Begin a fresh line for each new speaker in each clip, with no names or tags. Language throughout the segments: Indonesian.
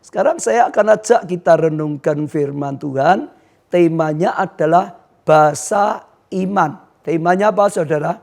Sekarang saya akan ajak kita renungkan firman Tuhan. Temanya adalah bahasa iman. Temanya apa saudara?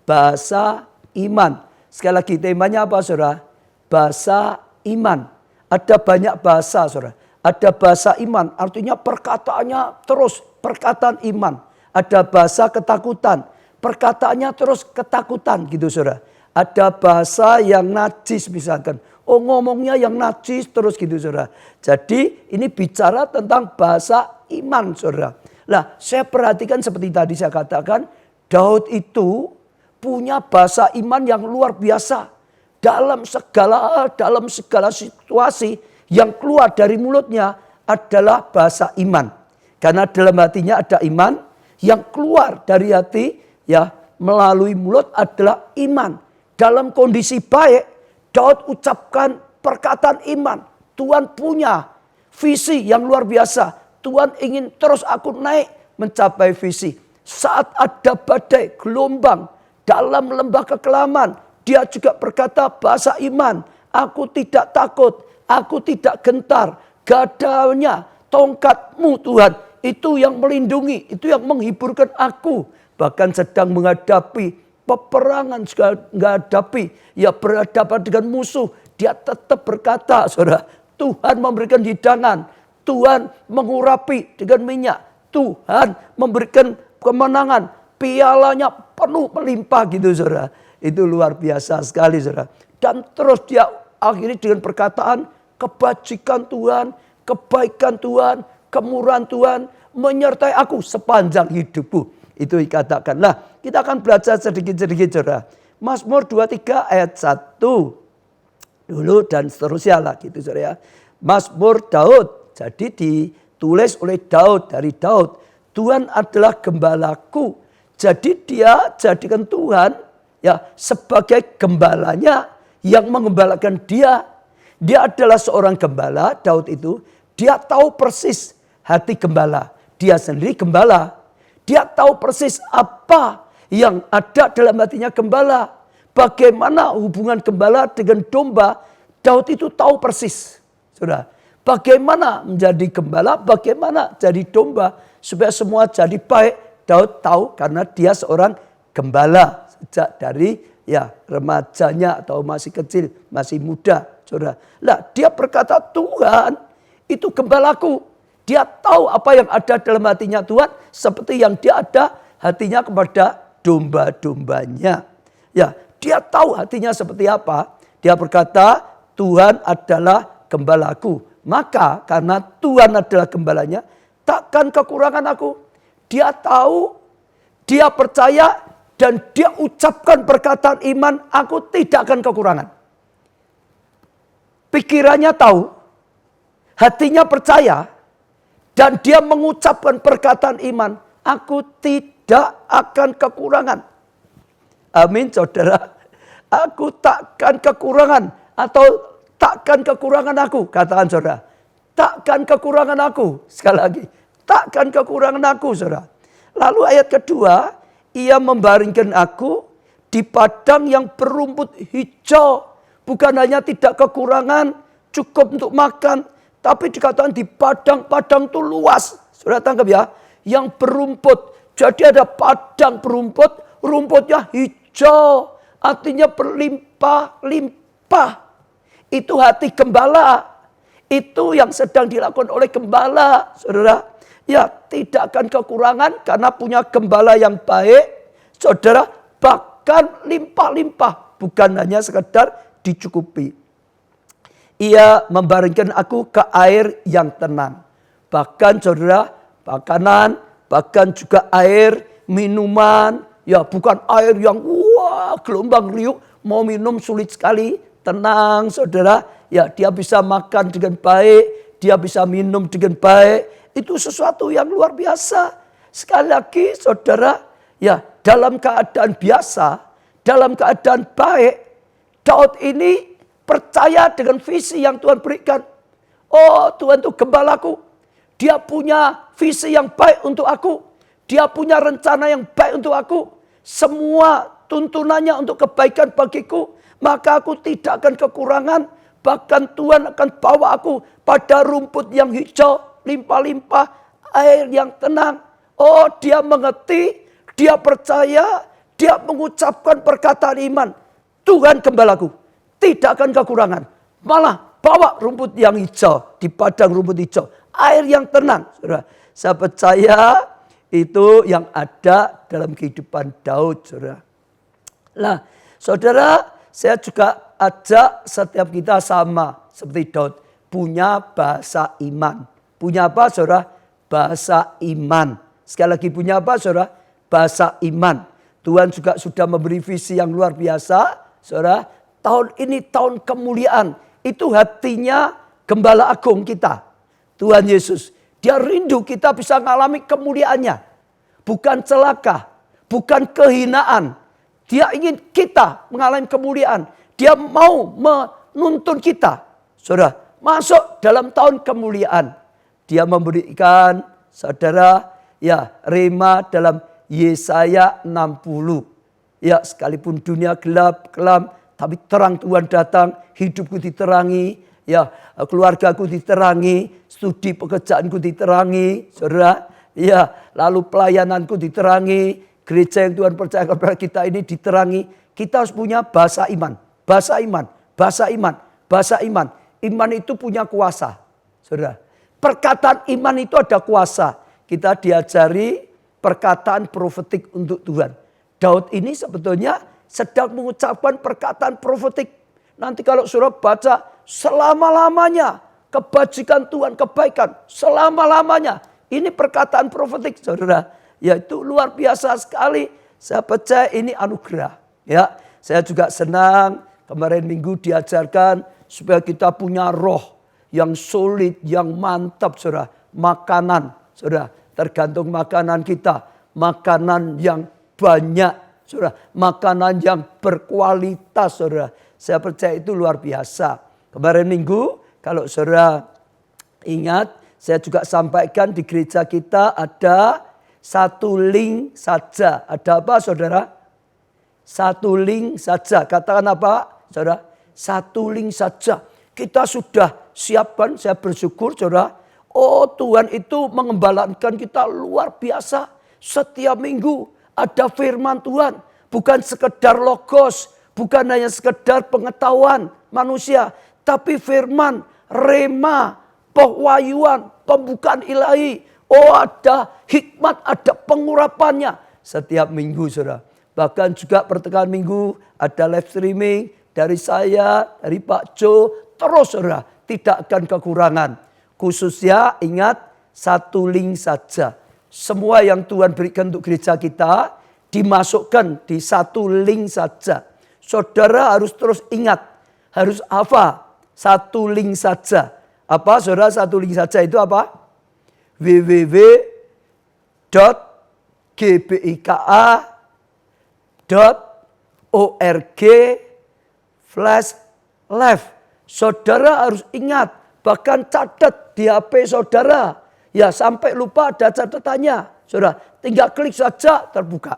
Bahasa iman. Sekali lagi temanya apa saudara? Bahasa iman. Ada banyak bahasa saudara. Ada bahasa iman artinya perkataannya terus perkataan iman. Ada bahasa ketakutan. Perkataannya terus ketakutan gitu saudara. Ada bahasa yang najis misalkan. Oh ngomongnya yang najis terus gitu saudara. Jadi ini bicara tentang bahasa iman saudara. Nah saya perhatikan seperti tadi saya katakan. Daud itu punya bahasa iman yang luar biasa. Dalam segala situasi yang keluar dari mulutnya adalah bahasa iman. Karena dalam hatinya ada iman. Yang keluar dari hati ya melalui mulut adalah iman. Dalam kondisi baik Daud ucapkan perkataan iman. Tuhan punya visi yang luar biasa. Tuhan ingin terus aku naik mencapai visi. Saat ada badai, gelombang dalam lembah kekelaman. Dia juga berkata bahasa iman. Aku tidak takut, aku tidak gentar. Gadanya, tongkatmu Tuhan. Itu yang melindungi, itu yang menghiburkan aku. Bahkan sedang menghadapi peperangan, menghadapi, ya berhadapan dengan musuh. Dia tetap berkata, saudara, Tuhan memberikan hidangan. Tuhan mengurapi dengan minyak. Tuhan memberikan kemenangan. Pialanya penuh melimpah gitu saudara. Itu luar biasa sekali saudara. Dan terus dia akhiri dengan perkataan kebajikan Tuhan, kebaikan Tuhan, kemurahan Tuhan menyertai aku sepanjang hidupku. Itu dikatakan. Nah, kita akan belajar sedikit-sedikit saudara. Mazmur 23 ayat 1 dulu dan seterusnya lah gitu saudara ya. Mazmur Daud. Jadi ditulis oleh Daud, dari Daud. Tuhan adalah gembalaku. Jadi dia jadikan Tuhan ya sebagai gembalanya yang mengembalakan dia. Dia adalah seorang gembala, Daud itu. Dia tahu persis hati gembala. Dia sendiri gembala. Dia tahu persis apa yang ada dalam hatinya gembala. Bagaimana hubungan gembala dengan domba. Daud itu tahu persis. Saudara, bagaimana menjadi gembala, bagaimana jadi domba. Supaya semua jadi baik. Daud tahu karena dia seorang gembala. Sejak dari ya remajanya atau masih kecil, masih muda. Saudara. Nah, dia berkata Tuhan itu gembalaku. Dia tahu apa yang ada dalam hatinya Tuhan. Seperti yang dia ada hatinya kepada domba-dombanya. Ya, dia tahu hatinya seperti apa. Dia berkata Tuhan adalah gembalaku. Maka karena Tuhan adalah gembalanya. Takkan kekurangan aku. Dia tahu. Dia percaya. Dan dia ucapkan perkataan iman. Aku tidak akan kekurangan. Pikirannya tahu. Hatinya percaya. Dan dia mengucapkan perkataan iman. Aku tidak akan kekurangan. Amin saudara. Aku takkan kekurangan. Atau takkan kekurangan aku. Katakan saudara. Takkan kekurangan aku. Sekali lagi. Takkan kekurangan aku saudara. Lalu ayat kedua. Ia membaringkan aku di padang yang berumput hijau. Bukan hanya tidak kekurangan. Cukup untuk makan. Tapi dikatakan di padang-padang itu luas. Sudah tangkap ya. Yang berumput. Jadi ada padang berumput. Rumputnya hijau. Artinya berlimpah-limpah. Itu hati gembala. Itu yang sedang dilakukan oleh gembala. Saudara. Ya tidak akan kekurangan. Karena punya gembala yang baik. Saudara. Bahkan limpah-limpah. Bukan hanya sekedar dicukupi. Ia membaringkan aku ke air yang tenang. Bahkan saudara, makanan, bahkan juga air, minuman. Ya bukan air yang wah gelombang riuh, mau minum sulit sekali. Tenang saudara, ya dia bisa makan dengan baik, dia bisa minum dengan baik. Itu sesuatu yang luar biasa. Sekali lagi saudara, ya dalam keadaan biasa, dalam keadaan baik, Daud ini percaya dengan visi yang Tuhan berikan. Oh Tuhan itu gembalaku. Dia punya visi yang baik untuk aku. Dia punya rencana yang baik untuk aku. Semua tuntunannya untuk kebaikan bagiku. Maka aku tidak akan kekurangan. Bahkan Tuhan akan bawa aku pada rumput yang hijau, limpah-limpah, air yang tenang. Oh, dia mengerti, dia percaya, dia mengucapkan perkataan iman. Tuhan gembalaku, tidak akan kekurangan. Malah bawa rumput yang hijau, di padang rumput hijau. Air yang tenang. Saudara, saya percaya itu yang ada dalam kehidupan Daud. Saudara. Nah, saudara, saya juga ajak setiap kita sama seperti Daud. Punya bahasa iman. Punya apa, saudara? Bahasa iman. Sekali lagi, punya apa, saudara? Bahasa iman. Tuhan juga sudah memberi visi yang luar biasa. Saudara, tahun ini tahun kemuliaan. Itu hatinya Gembala Agung kita. Tuhan Yesus. Dia rindu kita bisa mengalami kemuliaannya. Bukan celaka. Bukan kehinaan. Dia ingin kita mengalami kemuliaan. Dia mau menuntun kita. Saudara, masuk dalam tahun kemuliaan. Dia memberikan, saudara, ya, rema dalam Yesaya 60. Ya, sekalipun dunia gelap, kelam, tapi terang Tuhan datang, hidupku diterangi, ya, keluargaku diterangi, studi pekerjaanku diterangi, saudara, ya, lalu pelayananku diterangi, gereja yang Tuhan percayakan kepada kita ini diterangi. Kita harus punya bahasa iman, bahasa iman, bahasa iman, bahasa iman. Iman itu punya kuasa, saudara. Perkataan iman itu ada kuasa. Kita diajari perkataan profetik untuk Tuhan. Daud ini sebetulnya sedang mengucapkan perkataan profetik. Nanti kalau saudara baca, selama-lamanya kebajikan Tuhan, kebaikan, selama-lamanya. Ini perkataan profetik, saudara. Yaitu luar biasa sekali. Saya percaya ini anugerah. Ya, saya juga senang kemarin minggu diajarkan supaya kita punya roh yang solid, yang mantap, saudara. Makanan, saudara. Tergantung makanan kita. Makanan yang banyak, saudara. Makanan yang berkualitas, saudara. Saya percaya itu luar biasa. Kemarin minggu, kalau saudara ingat, saya juga sampaikan di gereja kita ada satu link saja. Ada apa, saudara? Satu link saja. Katakan apa, saudara? Satu link saja. Kita sudah siapkan, saya bersyukur, saudara. Oh, Tuhan itu mengembalakan kita luar biasa. Setiap minggu ada firman Tuhan. Bukan sekedar logos, bukan hanya sekedar pengetahuan manusia. Tapi firman, rema, pewahyuan, pembukaan ilahi. Oh, ada hikmat, ada pengurapannya. Setiap minggu, saudara. Bahkan juga pertengahan minggu ada live streaming dari saya, dari Pak Jo. Terus, saudara, tidak akan kekurangan. Khususnya ingat satu link saja. Semua yang Tuhan berikan untuk gereja kita dimasukkan di satu link saja. Saudara harus terus ingat. Harus apa? Satu link saja. Apa, saudara? Satu link saja itu apa? www.gbika.org/live. Saudara harus ingat. Bahkan catat di HP saudara. Ya, sampai lupa ada catatannya. Saudara, tinggal klik saja terbuka.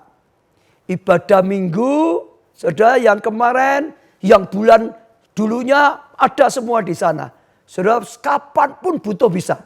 Ibadah minggu, saudara, yang kemarin, yang bulan dulunya ada semua di sana. Saudara, kapanpun butuh bisa.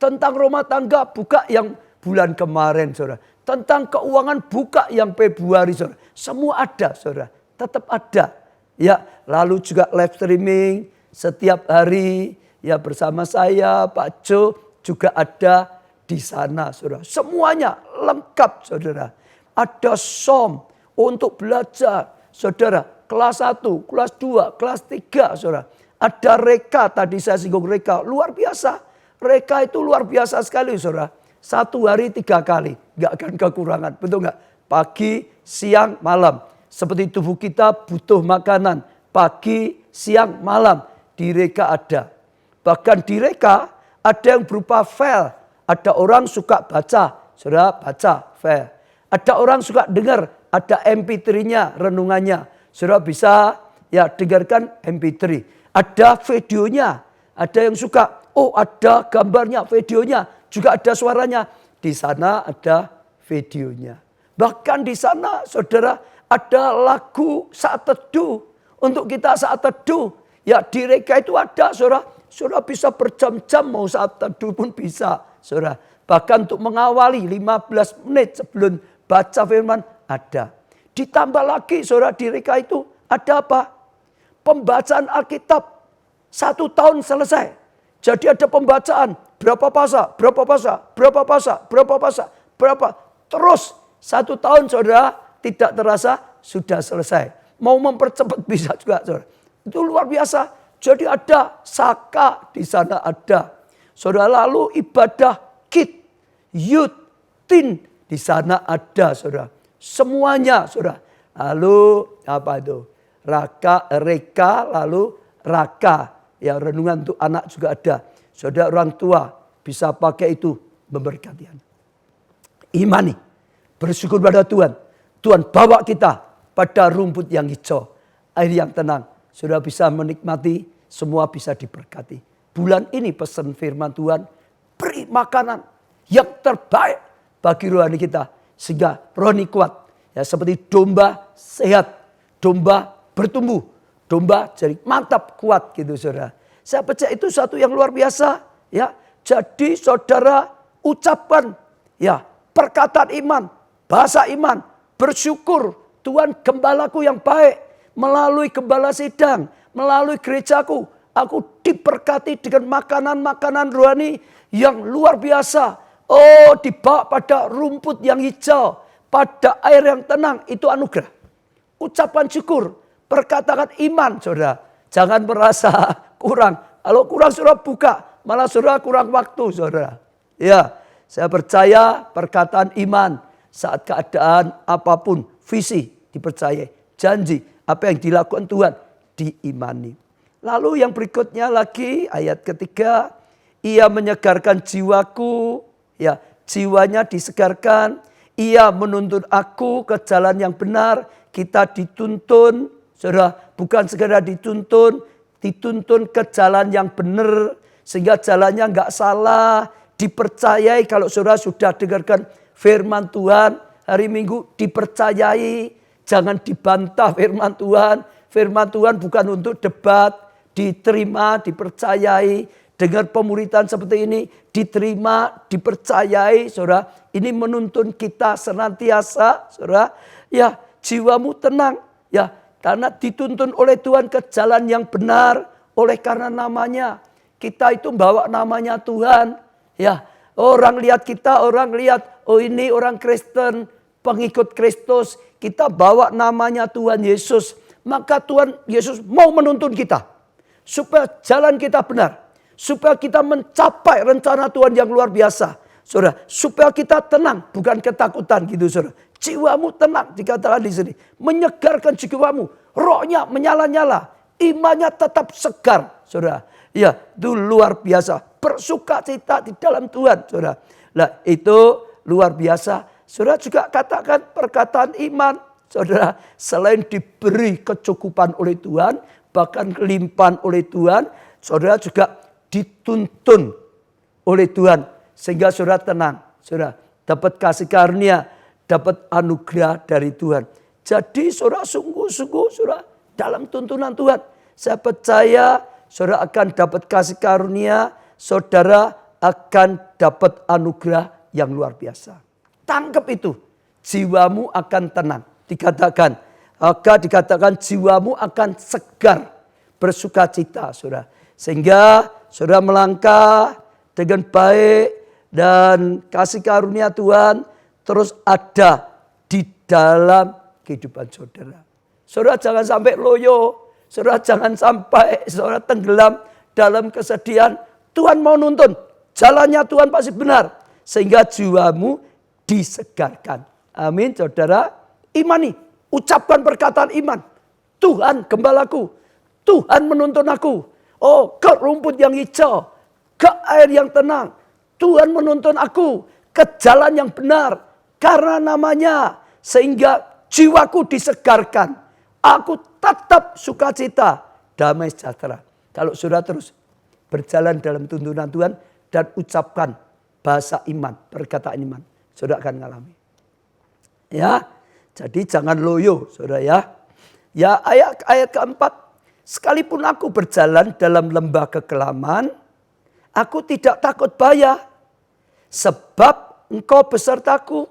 Tentang rumah tangga, buka yang bulan kemarin, saudara. Tentang keuangan, buka yang Februari, saudara. Semua ada, saudara. Tetap ada. Ya, lalu juga live streaming setiap hari. Ya, bersama saya, Pak Jo juga ada di sana, saudara. Semuanya lengkap, saudara. Ada SOM untuk belajar, saudara. Kelas 1, kelas 2, kelas 3, saudara. Ada reka, tadi saya singgung reka. Luar biasa. Reka itu luar biasa sekali, saudara. 1 hari 3 kali. Gak akan kekurangan, betul gak? Pagi, siang, malam. Seperti tubuh kita butuh makanan. Pagi, siang, malam. Di reka ada. Bahkan di reka ada yang berupa file. Ada orang suka baca, saudara, baca file. Ada orang suka dengar, ada MP3-nya, renungannya. Saudara bisa ya dengarkan MP3. Ada videonya, ada yang suka, oh ada gambarnya, videonya, juga ada suaranya. Di sana ada videonya. Bahkan di sana, saudara, ada lagu saat teduh. Untuk kita saat teduh. Ya di reka itu ada saudara. Saudara bisa berjam-jam mau saat teduh pun bisa saudara. Bahkan untuk mengawali 15 menit sebelum baca firman ada. Ditambah lagi saudara di reka itu ada apa? Pembacaan Alkitab 1 tahun selesai. Jadi ada pembacaan berapa pasal, berapa pasal, berapa pasal, berapa pasal, berapa. Terus 1 tahun saudara tidak terasa sudah selesai. Mau mempercepat bisa juga saudara. Itu luar biasa. Jadi ada saka di sana ada. Saudara lalu ibadah kit, yud, tin di sana ada saudara. Semuanya saudara. Lalu apa itu? Reka lalu raka. Ya renungan untuk anak juga ada. Saudara orang tua bisa pakai itu memberkati anak. Imani. Bersyukur pada Tuhan. Tuhan bawa kita pada rumput yang hijau. Air yang tenang. Saudara bisa menikmati, semua bisa diberkati. Bulan ini pesan firman Tuhan, beri makanan yang terbaik bagi rohani kita. Sehingga rohani kuat. Ya, seperti domba sehat, domba bertumbuh, domba jadi mantap, kuat gitu saudara. Saya percaya itu satu yang luar biasa. Ya, jadi saudara ucapkan ya perkataan iman, bahasa iman, bersyukur Tuhan gembalaku yang baik. Melalui gembala sidang, melalui gerejaku, aku diberkati dengan makanan-makanan rohani yang luar biasa. Oh, dibawa pada rumput yang hijau, pada air yang tenang, itu anugerah. Ucapkan syukur, perkatakan iman, saudara. Jangan merasa kurang. Kalau kurang saudara buka, malah saudara kurang waktu, saudara. Ya, saya percaya perkataan iman saat keadaan apapun, visi dipercayai, janji. Apa yang dilakukan Tuhan diimani. Lalu yang berikutnya lagi ayat ketiga. Ia menyegarkan jiwaku. Ya, jiwanya disegarkan. Ia menuntun aku ke jalan yang benar. Kita dituntun. Saudara, bukan sekedar dituntun. Dituntun ke jalan yang benar. Sehingga jalannya enggak salah. Dipercayai kalau saudara sudah dengarkan firman Tuhan. Hari Minggu dipercayai. Jangan dibantah firman Tuhan. Firman Tuhan bukan untuk debat. Diterima, dipercayai. Dengar pemuritan seperti ini. Diterima, dipercayai. Saudara, ini menuntun kita senantiasa. Saudara, ya jiwamu tenang. Ya, karena dituntun oleh Tuhan ke jalan yang benar. Oleh karena namanya. Kita itu bawa namanya Tuhan. Ya, orang lihat kita, orang lihat. Oh ini orang Kristen. Pengikut Kristus, kita bawa namanya Tuhan Yesus. Maka Tuhan Yesus mau menuntun kita. Supaya jalan kita benar. Supaya kita mencapai rencana Tuhan yang luar biasa. Saudara, supaya kita tenang, bukan ketakutan gitu saudara. Jiwamu tenang, dikatakan di sini. Menyegarkan jiwamu, rohnya menyala-nyala. Imannya tetap segar, saudara. Ya, itu luar biasa. Bersukacita di dalam Tuhan, saudara. Nah, itu luar biasa. Saudara juga katakan perkataan iman. Saudara, selain diberi kecukupan oleh Tuhan, bahkan kelimpahan oleh Tuhan, saudara juga dituntun oleh Tuhan. Sehingga saudara tenang. Saudara dapat kasih karunia, dapat anugerah dari Tuhan. Jadi saudara sungguh-sungguh saudara dalam tuntunan Tuhan. Saya percaya saudara akan dapat kasih karunia, saudara akan dapat anugerah yang luar biasa. Tangkap itu, jiwamu akan tenang. Dikatakan, dikatakan jiwamu akan segar, bersukacita, saudara. Sehingga saudara melangkah dengan baik dan kasih karunia Tuhan terus ada di dalam kehidupan saudara. Saudara jangan sampai loyo, saudara jangan sampai saudara tenggelam dalam kesedihan. Tuhan mau nuntun, jalannya Tuhan pasti benar. Sehingga jiwamu disegarkan. Amin, saudara. Imani, ucapkan perkataan iman. Tuhan gembalaku, Tuhan menuntun aku. Oh, ke rumput yang hijau, ke air yang tenang. Tuhan menuntun aku ke jalan yang benar. Karena namanya, sehingga jiwaku disegarkan. Aku tetap sukacita, damai sejahtera. Kalau saudara terus berjalan dalam tuntunan Tuhan dan ucapkan bahasa iman, perkataan iman. Saudara akan mengalami. Ya, jadi jangan loyo, saudara ya. Ya, ayat keempat. sekalipun aku berjalan dalam lembah kekelaman, aku tidak takut bahaya. Sebab engkau besertaku,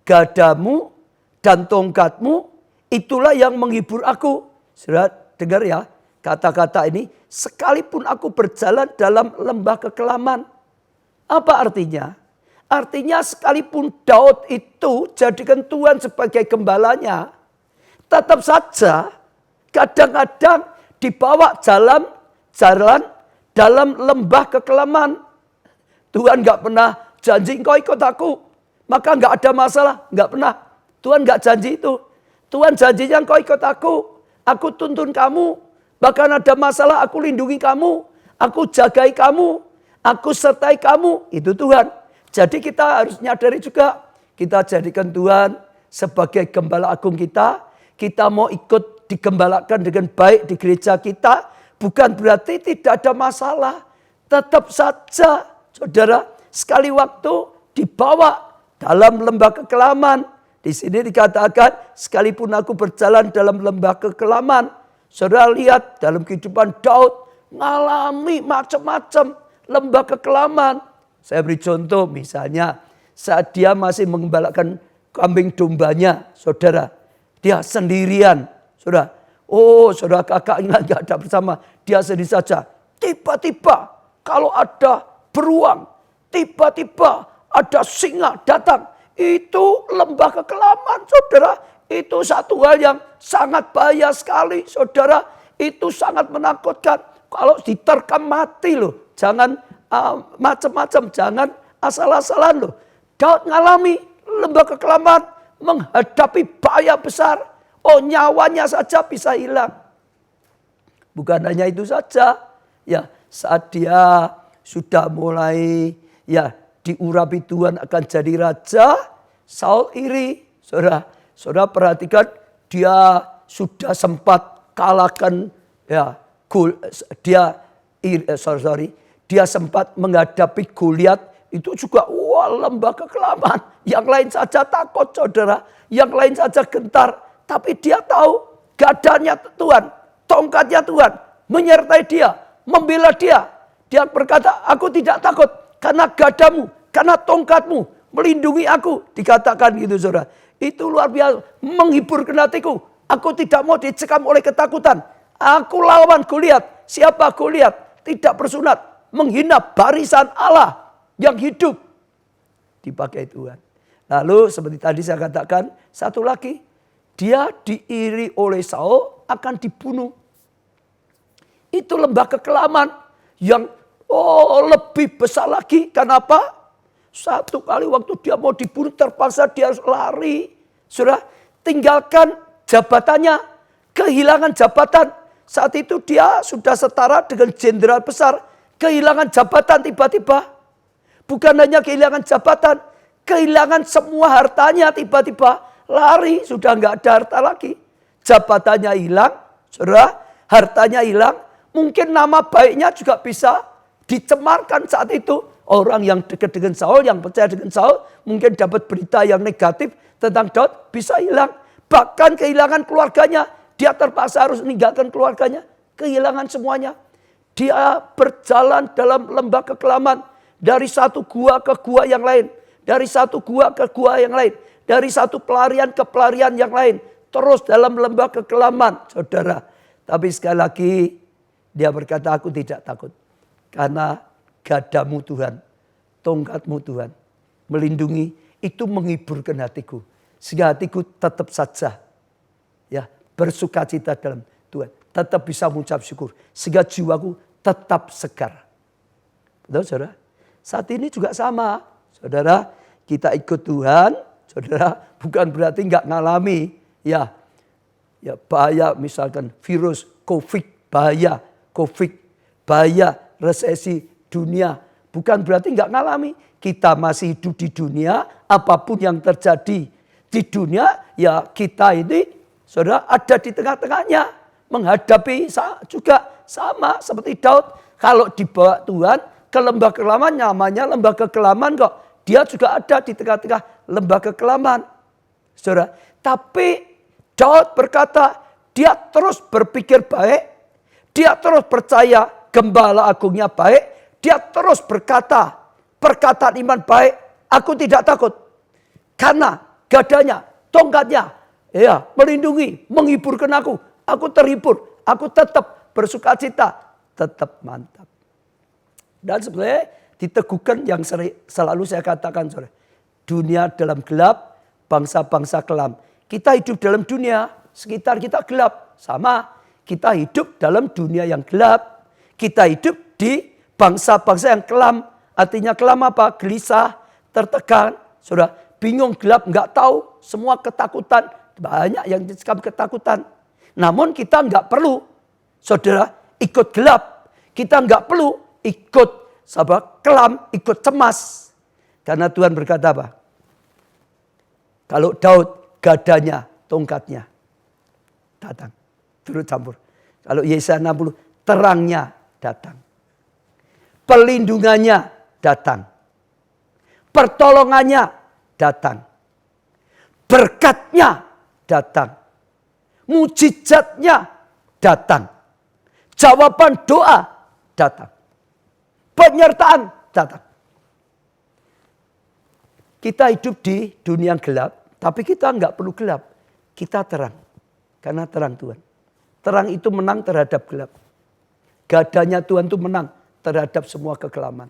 gadamu dan tongkatmu, itulah yang menghibur aku. Saudara dengar ya, kata-kata ini, sekalipun aku berjalan dalam lembah kekelaman. Apa artinya? Artinya sekalipun Daud itu jadikan Tuhan sebagai gembalanya, tetap saja kadang-kadang dibawa jalan dalam lembah kekelaman. Tuhan gak pernah janji engkau ikut aku, maka gak ada masalah. Gak pernah. Tuhan gak janji itu. Tuhan janjinya engkau ikut aku tuntun kamu. Bahkan ada masalah aku lindungi kamu, aku jagai kamu, aku sertai kamu. Itu Tuhan. Jadi kita harus nyadari juga, kita jadikan Tuhan sebagai gembala agung kita. Kita mau ikut digembalakan dengan baik di gereja kita, bukan berarti tidak ada masalah. Tetap saja, saudara, sekali waktu dibawa dalam lembah kekelaman. Di sini dikatakan, sekalipun aku berjalan dalam lembah kekelaman. Saudara lihat dalam kehidupan Daud, ngalami macam-macam lembah kekelaman. Saya beri contoh, misalnya saat dia masih mengembalakan kambing dombanya, saudara. Dia sendirian, saudara. Oh, saudara kakaknya nggak ada bersama. Dia sendiri saja. Tiba-tiba kalau ada beruang, tiba-tiba ada singa datang. Itu lembah kekelaman, saudara. Itu satu hal yang sangat bahaya sekali, saudara. Itu sangat menakutkan. Kalau diterkam mati loh. Jangan macam-macam, jangan asal-asalan loh. Daud ngalami lembah kekelaman, menghadapi bahaya besar. Oh, nyawanya saja bisa hilang. Bukan hanya itu saja. Ya, saat dia sudah mulai diurapi Tuhan akan jadi raja, Saul iri. Saudara perhatikan, dia sudah sempat kalahkan dia sempat menghadapi Goliat. Itu juga lembah kekelaman. Yang lain saja takut, saudara. Yang lain saja gentar. Tapi dia tahu gadanya Tuhan, tongkatnya Tuhan menyertai dia, membela dia. Dia berkata, aku tidak takut karena gadamu, karena tongkatmu melindungi aku. Dikatakan gitu, saudara. Itu luar biasa, menghibur hatiku. Aku tidak mau dicekam oleh ketakutan. Aku lawan Goliat. Siapa Goliat? Tidak bersunat, menghina barisan Allah yang hidup. Dipakai Tuhan. Lalu seperti tadi saya katakan, satu lagi, dia diiri oleh Saul akan dibunuh. Itu lembah kekelaman yang lebih besar lagi. Kenapa? Satu kali waktu dia mau dibunuh, terpaksa dia harus lari. Sudah tinggalkan jabatannya, kehilangan jabatan. Saat itu dia sudah setara dengan jenderal besar. Kehilangan jabatan tiba-tiba. Bukan hanya kehilangan jabatan, kehilangan semua hartanya tiba-tiba. Lari, sudah nggak ada harta lagi. Jabatannya hilang, saudara, hartanya hilang. Mungkin nama baiknya juga bisa dicemarkan saat itu. Orang yang dekat dengan Saul, yang percaya dengan Saul, mungkin dapat berita yang negatif tentang Daud, bisa hilang. Bahkan kehilangan keluarganya. Dia terpaksa harus meninggalkan keluarganya. Kehilangan semuanya. Dia berjalan dalam lembah kekelaman. Dari satu gua ke gua yang lain. Dari satu gua ke gua yang lain. Dari satu pelarian ke pelarian yang lain. Terus dalam lembah kekelaman, saudara. Tapi sekali lagi, dia berkata, aku tidak takut. Karena gadamu Tuhan, tongkatmu Tuhan, melindungi, itu menghiburkan hatiku. Sehingga hatiku tetap saja bersuka cita dalam Tuhan. Tetap bisa mengucap syukur. Sehingga jiwaku tetap segar. Betul, saudara? Saat ini juga sama. Saudara, kita ikut Tuhan, saudara, bukan berarti nggak ngalami bahaya, misalkan virus COVID, bahaya resesi dunia. Bukan berarti nggak ngalami. Kita masih hidup di dunia, apapun yang terjadi di dunia, ya kita ini, saudara, ada di tengah-tengahnya. Menghadapi juga sama seperti Daud. Kalau dibawa Tuhan ke lembah kekelaman, namanya lembah kekelaman kok. Dia juga ada di tengah-tengah lembah kekelaman. Saudara, tapi Daud berkata, dia terus berpikir baik. Dia terus percaya gembala agungnya baik. Dia terus berkata, perkataan iman baik, aku tidak takut. Karena gadanya, tongkatnya, ya, melindungi, menghiburkan aku. Aku terhibur, aku tetap bersukacita, tetap mantap. Dan sebenarnya diteguhkan yang selalu saya katakan, saudara. Dunia dalam gelap, bangsa-bangsa kelam. Kita hidup dalam dunia, sekitar kita gelap. Sama, kita hidup dalam dunia yang gelap. Kita hidup di bangsa-bangsa yang kelam. Artinya kelam apa? Gelisah, tertekan. Saudara, bingung, gelap, nggak tahu. Semua ketakutan. Banyak yang dicekam ketakutan. Namun kita nggak perlu, saudara, ikut gelap. Kita nggak perlu ikut kelam, ikut cemas. Karena Tuhan berkata apa? Kalau Daud gadanya, tongkatnya datang. Turut campur. Kalau Yesaya 60, terangnya datang. Perlindungannya datang. Pertolongannya datang. Berkatnya datang. Mujizatnya datang. Jawaban doa datang. Penyertaan datang. Kita hidup di dunia yang gelap, tapi kita nggak perlu gelap. Kita terang. Karena terang Tuhan. Terang itu menang terhadap gelap. Gadanya Tuhan itu menang terhadap semua kekelaman.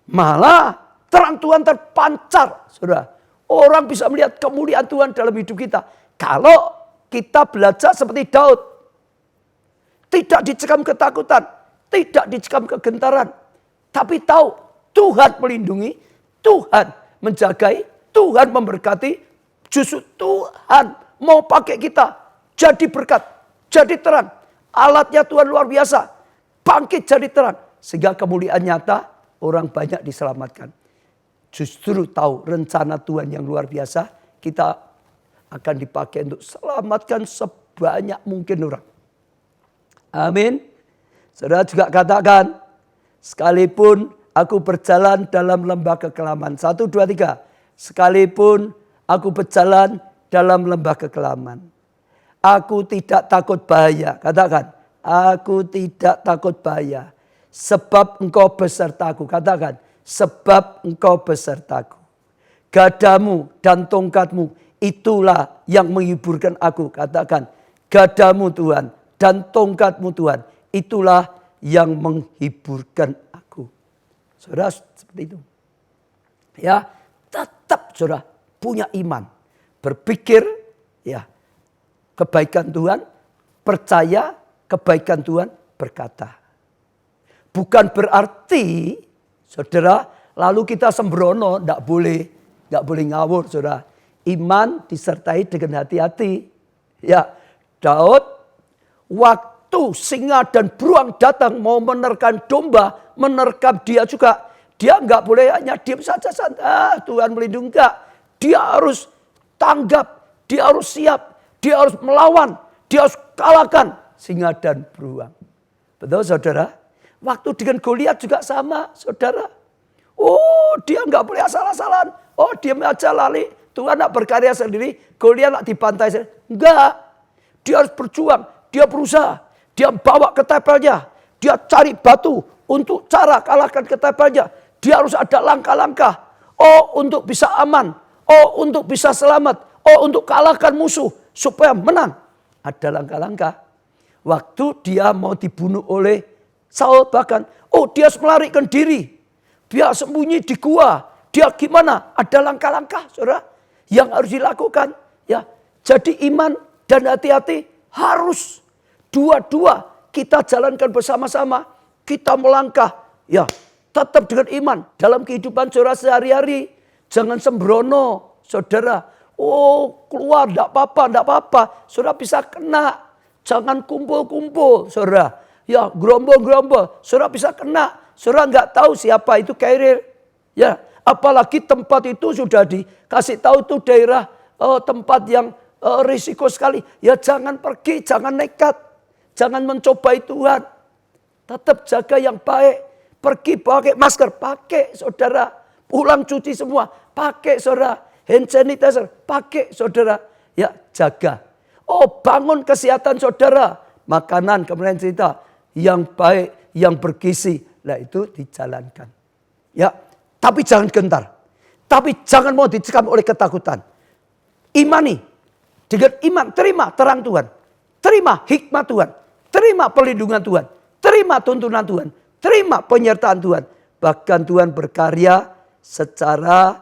Malah terang Tuhan terpancar, saudara. Orang bisa melihat kemuliaan Tuhan dalam hidup kita. Kalau kita belajar seperti Daud. Tidak dicekam ketakutan. Tidak dicekam kegentaran. Tapi tahu Tuhan melindungi. Tuhan menjagai. Tuhan memberkati. Justru Tuhan mau pakai kita. Jadi berkat. Jadi terang. Alatnya Tuhan luar biasa. Bangkit jadi terang. Sehingga kemuliaan nyata. Orang banyak diselamatkan. Justru tahu rencana Tuhan yang luar biasa. Kita akan dipakai untuk selamatkan sebanyak mungkin orang. Amin. Saudara juga katakan. Sekalipun aku berjalan dalam lembah kekelaman. 1, 2, 3. Sekalipun aku berjalan dalam lembah kekelaman. Aku tidak takut bahaya. Katakan. Aku tidak takut bahaya. Sebab engkau besertaku. Katakan. Sebab engkau besertaku. Gadamu dan tongkatmu itulah yang menghiburkan aku. Katakan. Gadamu Tuhan dan tongkatmu Tuhan. Itulah yang menghiburkan aku. Saudara seperti itu. Ya, tetap saudara punya iman. Berpikir ya kebaikan Tuhan. Percaya kebaikan Tuhan berkata. Bukan berarti, saudara, lalu kita sembrono, tidak boleh ngawur, saudara. Iman disertai dengan hati-hati. Ya, Daud, waktu singa dan beruang datang mau menerkam domba, menerkam dia juga. Dia nggak boleh hanya diam saja, Tuhan melindungi, enggak. Dia harus tanggap, dia harus siap, dia harus melawan, dia harus kalahkan singa dan beruang. Betul, saudara? Waktu dengan Goliat juga sama, saudara. Oh, dia nggak boleh asal-asalan. Oh, diam aja lali. Tuhan nak berkarya sendiri. Goliat nak dibantai sendiri. Enggak. Dia harus berjuang. Dia berusaha. Dia bawa ketepelnya. Dia cari batu untuk cara kalahkan ketepelnya. Dia harus ada langkah-langkah. Oh, untuk bisa aman. Oh, untuk bisa selamat. Oh, untuk kalahkan musuh. Supaya menang. Ada langkah-langkah. Waktu dia mau dibunuh oleh Saul bahkan, dia melarikan diri. Dia sembunyi di gua. Dia gimana? Ada langkah-langkah, saudara, yang harus dilakukan. Ya, jadi iman dan hati-hati harus dua-dua kita jalankan bersama-sama. Kita melangkah, ya, tetap dengan iman dalam kehidupan saudara sehari-hari. Jangan sembrono, saudara. Oh, keluar, enggak apa-apa. Saudara bisa kena. Jangan kumpul-kumpul, saudara. Ya, gerombol-gerombol. Saudara bisa kena. Saudara nggak tahu siapa itu carrier. Ya, apalagi tempat itu sudah dikasih tahu itu daerah tempat yang risiko sekali. Ya, jangan pergi, jangan nekat. Jangan mencobai Tuhan. Tetap jaga yang baik. Pergi pakai masker, pakai saudara. Pulang cuci semua, pakai saudara. Hand sanitizer, pakai saudara. Ya, jaga. Oh, bangun kesehatan saudara. Makanan, kemudian cerita yang baik, yang bergizi. Nah, itu dijalankan. Ya, tapi jangan gentar. Tapi jangan mau dicekam oleh ketakutan. Imani. Dengan iman, terima terang Tuhan. Terima hikmat Tuhan. Terima perlindungan Tuhan. Terima tuntunan Tuhan. Terima penyertaan Tuhan. Bahkan Tuhan berkarya secara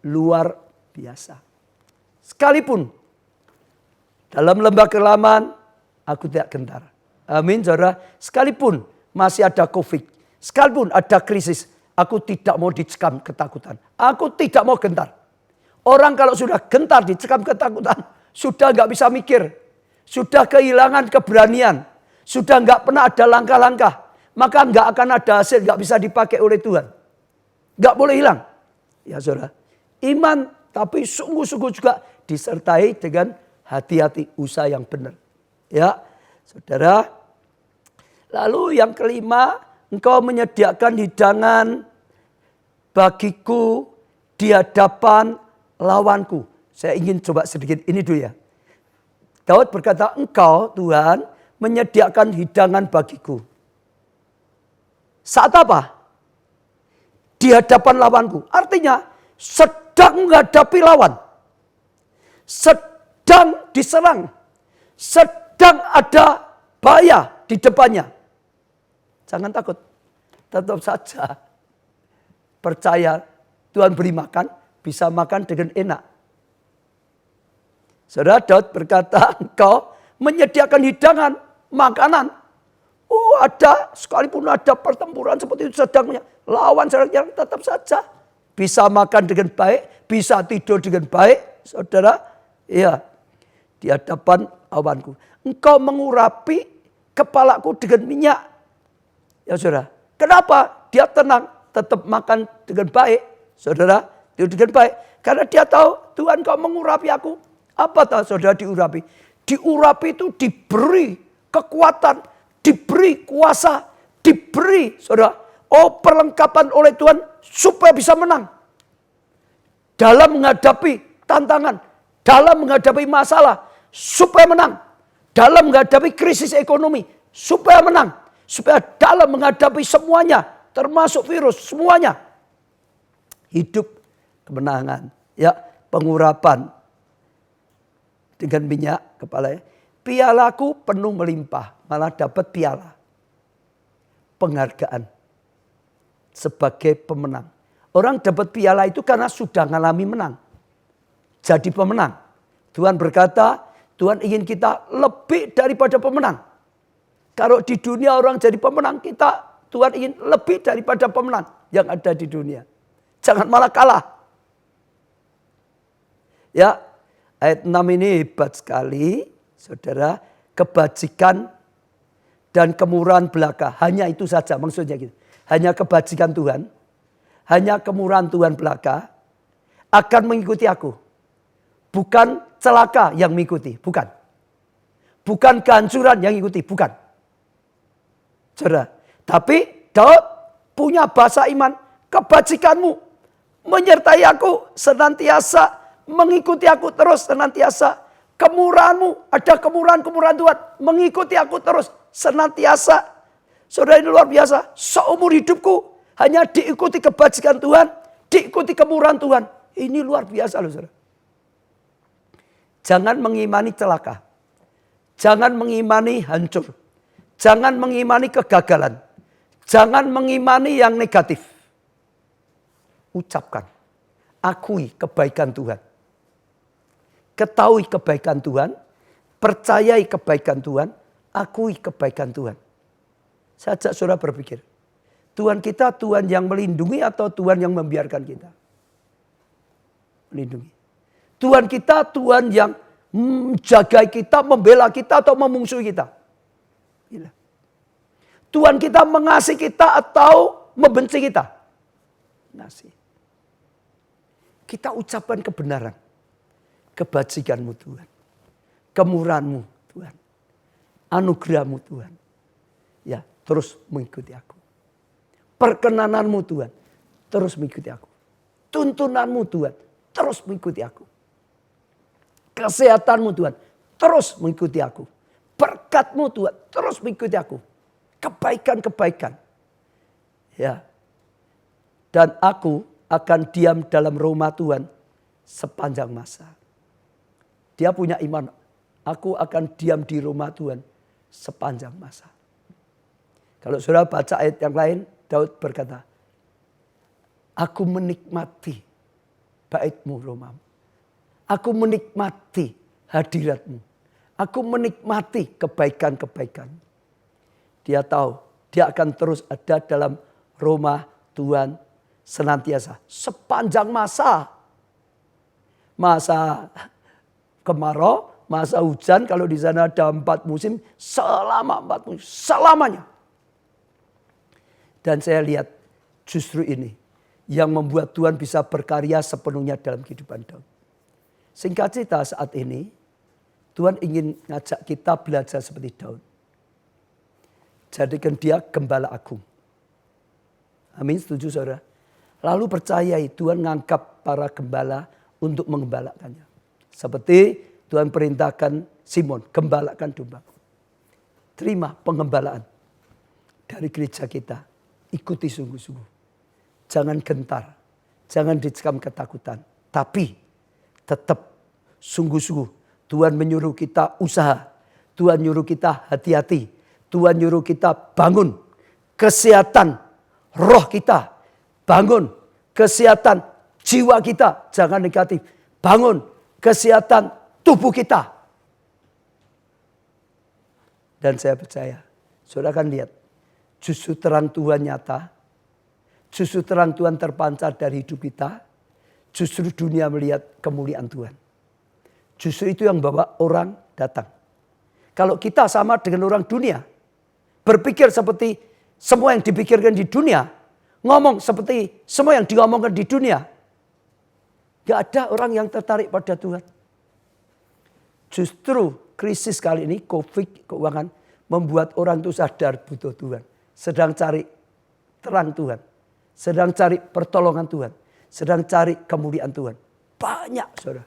luar biasa. Sekalipun dalam lembah kelaman, aku tidak gentar. Amin, saudara. Sekalipun masih ada COVID, sekalipun ada krisis, aku tidak mau dicekam ketakutan. Aku tidak mau gentar. Orang kalau sudah gentar dicekam ketakutan, sudah nggak bisa mikir, sudah kehilangan keberanian, sudah nggak pernah ada langkah-langkah, maka nggak akan ada hasil, nggak bisa dipakai oleh Tuhan. Nggak boleh hilang. Ya saudara, iman tapi sungguh-sungguh juga disertai dengan hati-hati, usaha yang benar. Ya, saudara. Lalu yang kelima, engkau menyediakan hidangan bagiku di hadapan lawanku. Saya ingin coba sedikit ini dulu ya. Daud berkata, engkau Tuhan menyediakan hidangan bagiku. Saat apa? Di hadapan lawanku. Artinya sedang menghadapi lawan. Sedang diserang. Sedang ada bahaya di depannya. Jangan takut. Tetap saja percaya Tuhan beri makan. Bisa makan dengan enak. Saudara, Daud berkata, engkau menyediakan hidangan, makanan. Oh, ada, sekalipun ada pertempuran seperti itu sedangnya. Lawan yang tetap saja bisa makan dengan baik, bisa tidur dengan baik. Saudara, ya, di hadapan lawanku. Engkau mengurapi kepalaku dengan minyak. Ya saudara, kenapa? Dia tenang, tetap makan dengan baik. Saudara, tidur dengan baik. Karena dia tahu, Tuhan kau mengurapi aku. Apa tahu saudara diurapi? Diurapi itu diberi kekuatan, diberi kuasa, diberi saudara. Oh, perlengkapan oleh Tuhan supaya bisa menang. Dalam menghadapi tantangan, dalam menghadapi masalah, supaya menang. Dalam menghadapi krisis ekonomi, supaya menang. Supaya dalam menghadapi semuanya, termasuk virus, semuanya. Hidup kemenangan, ya, pengurapan dengan minyak kepalanya. Pialaku penuh melimpah, malah dapat piala. Penghargaan sebagai pemenang. Orang dapat piala itu karena sudah mengalami menang. Jadi pemenang. Tuhan berkata, Tuhan ingin kita lebih daripada pemenang. Kalau di dunia orang jadi pemenang, Tuhan ingin lebih daripada pemenang yang ada di dunia. Jangan malah kalah. Ya, ayat 6 ini hebat sekali, saudara. Kebajikan dan kemurahan belaka. Hanya itu saja maksudnya gitu. Hanya kebajikan Tuhan. Hanya kemurahan Tuhan belaka akan mengikuti aku. Bukan celaka yang mengikuti, bukan. Bukan kehancuran yang mengikuti, bukan. Saudara, tapi Daud punya bahasa iman. Kebajikanmu menyertai aku senantiasa, mengikuti aku terus senantiasa. Kemurahanmu, ada kemurahan-kemurahan Tuhan, mengikuti aku terus senantiasa. Saudara, ini luar biasa. Seumur hidupku hanya diikuti kebajikan Tuhan, diikuti kemurahan Tuhan. Ini luar biasa loh saudara. Jangan mengimani celaka. Jangan mengimani hancur. Jangan mengimani kegagalan. Jangan mengimani yang negatif. Ucapkan. Akui kebaikan Tuhan. Ketahui kebaikan Tuhan. Percayai kebaikan Tuhan. Akui kebaikan Tuhan. Saya ajak saudara berpikir. Tuhan kita Tuhan yang melindungi atau Tuhan yang membiarkan kita? Melindungi. Tuhan kita Tuhan yang menjaga kita, membela kita atau memungsuhi kita? Gila. Tuhan kita mengasihi kita atau membenci kita? Mengasihi. Kita ucapkan kebenaran. Kebajikanmu Tuhan. Kemurahanmu Tuhan. Anugerahmu Tuhan. Ya, terus mengikuti aku. Perkenananmu Tuhan. Terus mengikuti aku. Tuntunanmu Tuhan. Terus mengikuti aku. Kesehatanmu Tuhan. terus mengikuti aku. Berkat-Mu Tuhan terus mengikuti aku. Kebaikan-kebaikan. Ya. Dan aku akan diam dalam rumah Tuhan sepanjang masa. Dia punya iman. Aku akan diam di rumah Tuhan sepanjang masa. Kalau saudara baca ayat yang lain, Daud berkata, aku menikmati bait-Mu rumah-Mu. Aku menikmati hadirat-Mu. Aku menikmati kebaikan-kebaikan. Dia tahu dia akan terus ada dalam rumah Tuhan senantiasa. Sepanjang masa. Masa kemarau, masa hujan, kalau di sana ada 4 musim, selama 4 musim, selamanya. Dan saya lihat justru ini yang membuat Tuhan bisa berkarya sepenuhnya dalam kehidupan Daud. Singkat cerita saat ini, Tuhan ingin ngajak kita belajar seperti Daud. Jadikan dia gembala agung. Amin, setuju saudara? Lalu percayai Tuhan ngangkap para gembala untuk mengembalakannya. Seperti Tuhan perintahkan Simon, gembalakan domba. Terima pengembalaan dari gereja kita. Ikuti sungguh-sungguh. Jangan gentar, jangan dicekam ketakutan. Tapi tetap sungguh-sungguh. Tuhan menyuruh kita usaha. Tuhan nyuruh kita hati-hati. Tuhan nyuruh kita bangun. Kesehatan roh kita. Bangun kesehatan jiwa kita. Jangan negatif. Bangun kesehatan tubuh kita. Dan saya percaya. Saudara akan lihat. Justru terang Tuhan nyata. Justru terang Tuhan terpancar dari hidup kita. Justru dunia melihat kemuliaan Tuhan. Justru itu yang bawa orang datang. Kalau kita sama dengan orang dunia. Berpikir seperti semua yang dipikirkan di dunia. Ngomong seperti semua yang diomongkan di dunia. Gak ada orang yang tertarik pada Tuhan. Justru krisis kali ini, COVID, keuangan, membuat orang itu sadar butuh Tuhan. Sedang cari terang Tuhan. Sedang cari pertolongan Tuhan. Sedang cari kemuliaan Tuhan. Banyak saudara.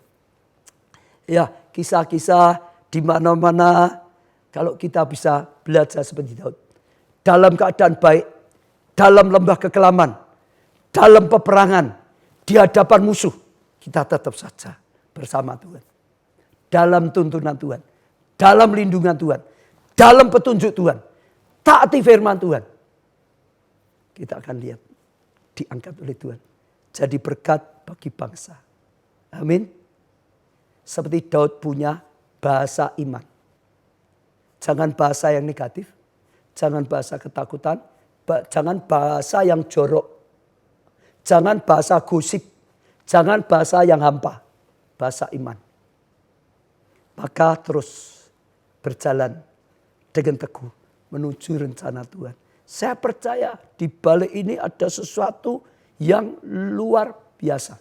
Ya, kisah-kisah di mana-mana. Kalau kita bisa belajar seperti Daud. Dalam keadaan baik. Dalam lembah kekelaman. Dalam peperangan. Di hadapan musuh. Kita tetap saja bersama Tuhan. Dalam tuntunan Tuhan. Dalam lindungan Tuhan. Dalam petunjuk Tuhan. Taati firman Tuhan. Kita akan lihat. Diangkat oleh Tuhan. Jadi berkat bagi bangsa. Amin. Seperti Daud punya bahasa iman. Jangan bahasa yang negatif. Jangan bahasa ketakutan. Jangan bahasa yang jorok. Jangan bahasa gosip. Jangan bahasa yang hampa. Bahasa iman. Maka terus berjalan dengan teguh menuju rencana Tuhan. Saya percaya di balik ini ada sesuatu yang luar biasa.